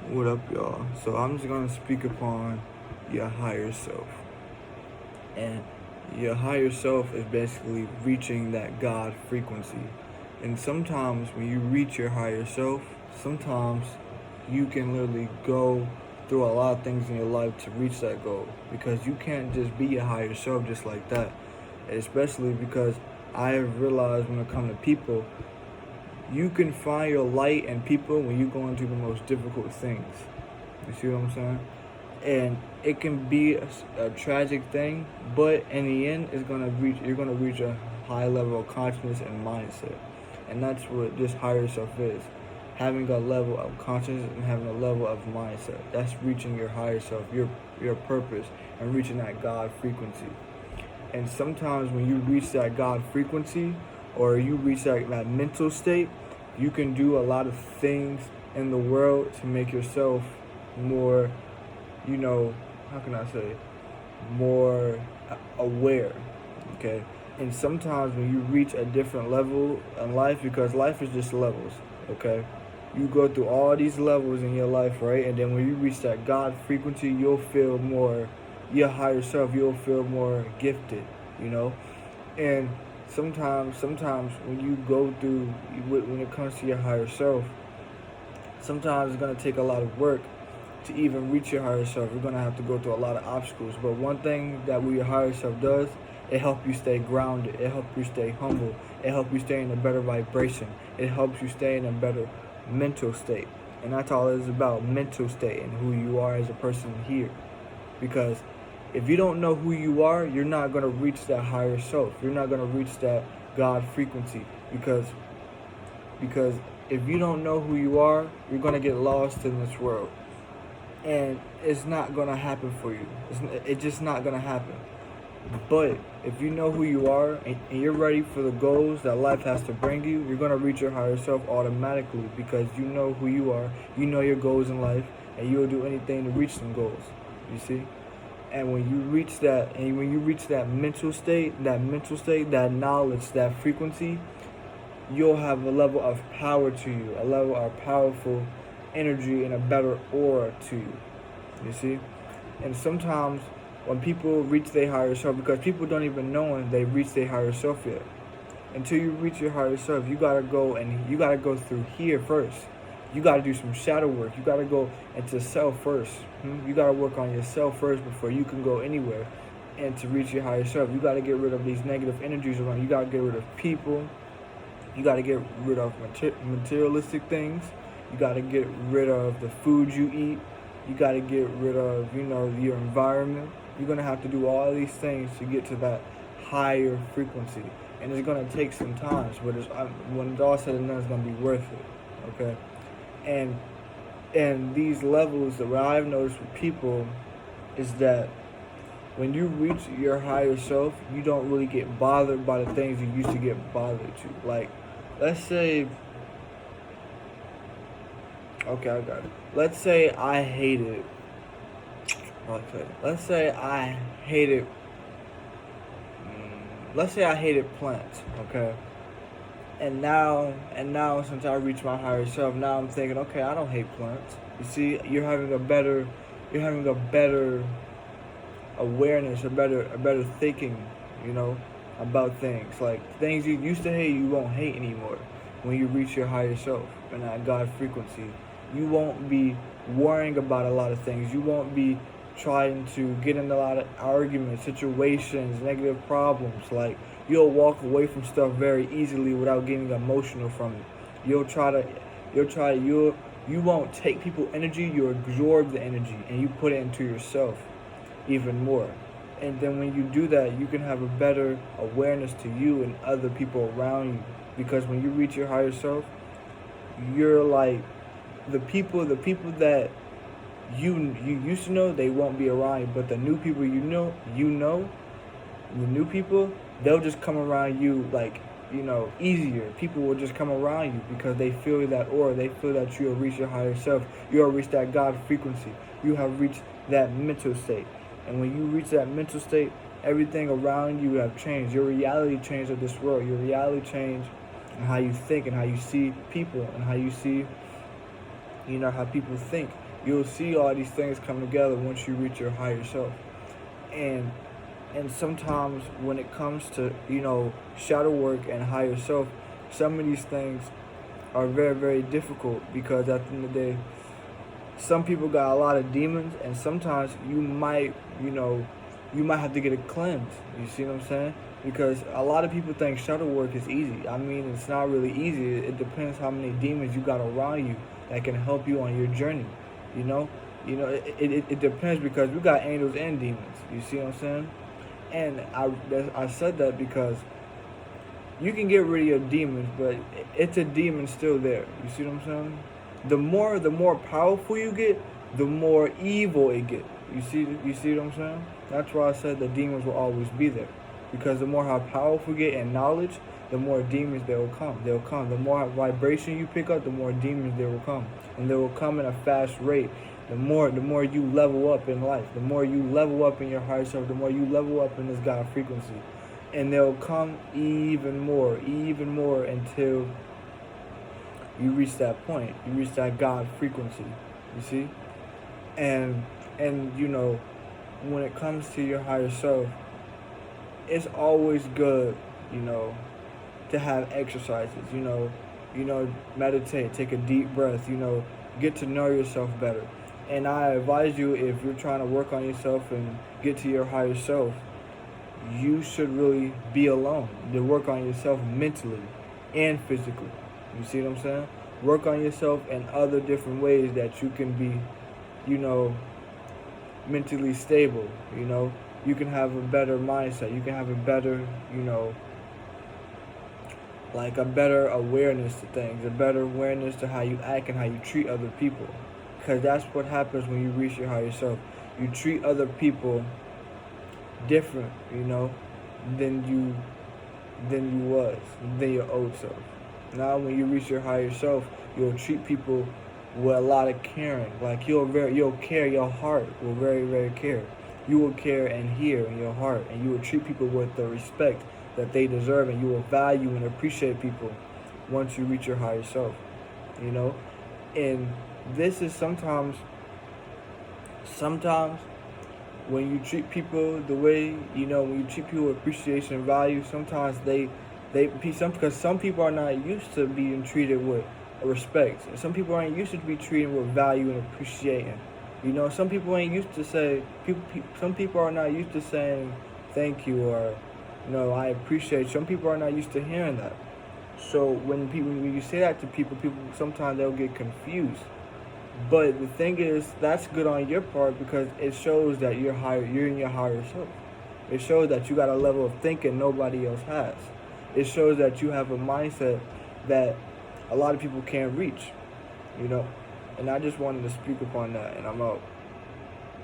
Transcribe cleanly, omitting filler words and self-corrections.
What up, y'all? So I'm just gonna speak upon your higher self, and your higher self is basically reaching that God frequency. And sometimes when you reach your higher self, sometimes you can literally go through a lot of things in your life to reach that goal, because you can't just be your higher self just like that. Especially because I have realized when it comes to people, you can find your light in people when you go into the most difficult things. You see what I'm saying? And it can be a tragic thing, but in the end, you're gonna reach a high level of consciousness and mindset, and that's what this higher self is. Having a level of consciousness and having a level of mindset. That's reaching your higher self, your purpose, and reaching that God frequency. And sometimes when you reach that God frequency, or you reach that mental state, you can do a lot of things in the world to make yourself more, how can I say, more aware. Okay. And sometimes when you reach a different level in life, because life is just levels, okay, you go through all these levels in your life, right? And then when you reach that God frequency, you'll feel more, your higher self, you'll feel more gifted, you know. And sometimes when you go through, when it comes to your higher self, sometimes it's going to take a lot of work to even reach your higher self. You're going to have to go through a lot of obstacles. But one thing that your higher self does, it helps you stay grounded. It helps you stay humble. It helps you stay in a better vibration. It helps you stay in a better mental state. And that's all it is about, mental state and who you are as a person here. Because if you don't know who you are, you're not going to reach that higher self. You're not going to reach that God frequency. Because if you don't know who you are, you're going to get lost in this world. And it's not going to happen for you. It's just not going to happen. But if you know who you are and you're ready for the goals that life has to bring you, you're going to reach your higher self automatically, because you know who you are, you know your goals in life, and you'll do anything to reach them goals. You see? And when you reach that mental state, that knowledge, that frequency, you'll have a level of power to you, a level of powerful energy and a better aura to you. You see? And sometimes when people reach their higher self, because people don't even know when they reach their higher self yet. Until you reach your higher self, you gotta go through here first. You gotta do some shadow work. You gotta go into self first. You gotta work on yourself first before you can go anywhere. And to reach your higher self, you gotta get rid of these negative energies around. You gotta get rid of people. You gotta get rid of materialistic things. You gotta get rid of the food you eat. You gotta get rid of, your environment. You're gonna have to do all these things to get to that higher frequency, and it's gonna take some time. But when it's all said and done, it's gonna be worth it. Okay, and these levels, that what I've noticed with people is that when you reach your higher self, you don't really get bothered by the things you used to get bothered to. Like, let's say, okay, I got it. Let's say I hated. Okay, let's say I hated. Let's say I hated plants. Okay, and now since I reached my higher self, now I'm thinking, okay, I don't hate plants. You see, you're having a better awareness, a better thinking, about things. Like, things you used to hate, you won't hate anymore. When you reach your higher self and that God frequency, you won't be worrying about a lot of things. You won't be trying to get in a lot of arguments, situations, negative problems. Like, you'll walk away from stuff very easily without getting emotional from it. You won't take people energy, you absorb the energy and you put it into yourself even more. And then when you do that, you can have a better awareness to you and other people around you. Because when you reach your higher self, you're like, the people that you used to know, they won't be around you. But the new people the new people, they'll just come around you like, easier. People will just come around you because they feel that aura. They feel that you have reached your higher self. You have reached that God frequency. You have reached that mental state. And when you reach that mental state, everything around you have changed. Your reality changed of this world. Your reality changed and how you think and how you see people and how you see You know how people think. You'll see all these things come together once you reach your higher self. And and sometimes when it comes to, shadow work and higher self, some of these things are very, very difficult, because at the end of the day, some people got a lot of demons, and sometimes you might have to get a cleanse. You see what I'm saying? Because a lot of people think shadow work is easy. I mean, it's not really easy. It depends how many demons you got around you that can help you on your journey. You know, it depends, because we got angels and demons. You see what I'm saying? And I said that because you can get rid of your demons, but it's a demon still there. You see what I'm saying? The more powerful you get, the more evil it get. You see what I'm saying? That's why I said the demons will always be there, because the more how powerful you get in knowledge, the more demons there will come. They'll come. The more vibration you pick up, the more demons there will come, and they will come in a fast rate. The more you level up in life, the more you level up in your higher self, the more you level up in this God frequency, and they'll come even more until you reach that point. You reach that God frequency. You see, and when it comes to your higher self, it's always good, to have exercises. Meditate, take a deep breath. Get to know yourself better. And I advise you, if you're trying to work on yourself and get to your higher self, you should really be alone to work on yourself mentally and physically. You see what I'm saying? Work on yourself in other different ways that you can be, mentally stable. You can have a better mindset. You can have a better, like a better awareness to things, a better awareness to how you act and how you treat other people. Because that's what happens when you reach your higher self. You treat other people different, than your old self. Now when you reach your higher self, you'll treat people with a lot of caring. Like you'll care, your heart will very, very care. You will care and hear in your heart, and you will treat people with the respect that they deserve, and you will value and appreciate people once you reach your higher self. And this is sometimes when you treat people the way, when you treat people with appreciation and value, sometimes because some people are not used to being treated with respect. And some people aren't used to be treated with value and appreciating. Some people ain't used to some people are not used to saying thank you, or, I appreciate you. Some people are not used to hearing that. So when you say that to people sometimes they'll get confused. But the thing is, that's good on your part, because it shows that you're in your higher self. It shows that you got a level of thinking nobody else has. It shows that you have a mindset that a lot of people can't reach, And I just wanted to speak upon that, and I'm out.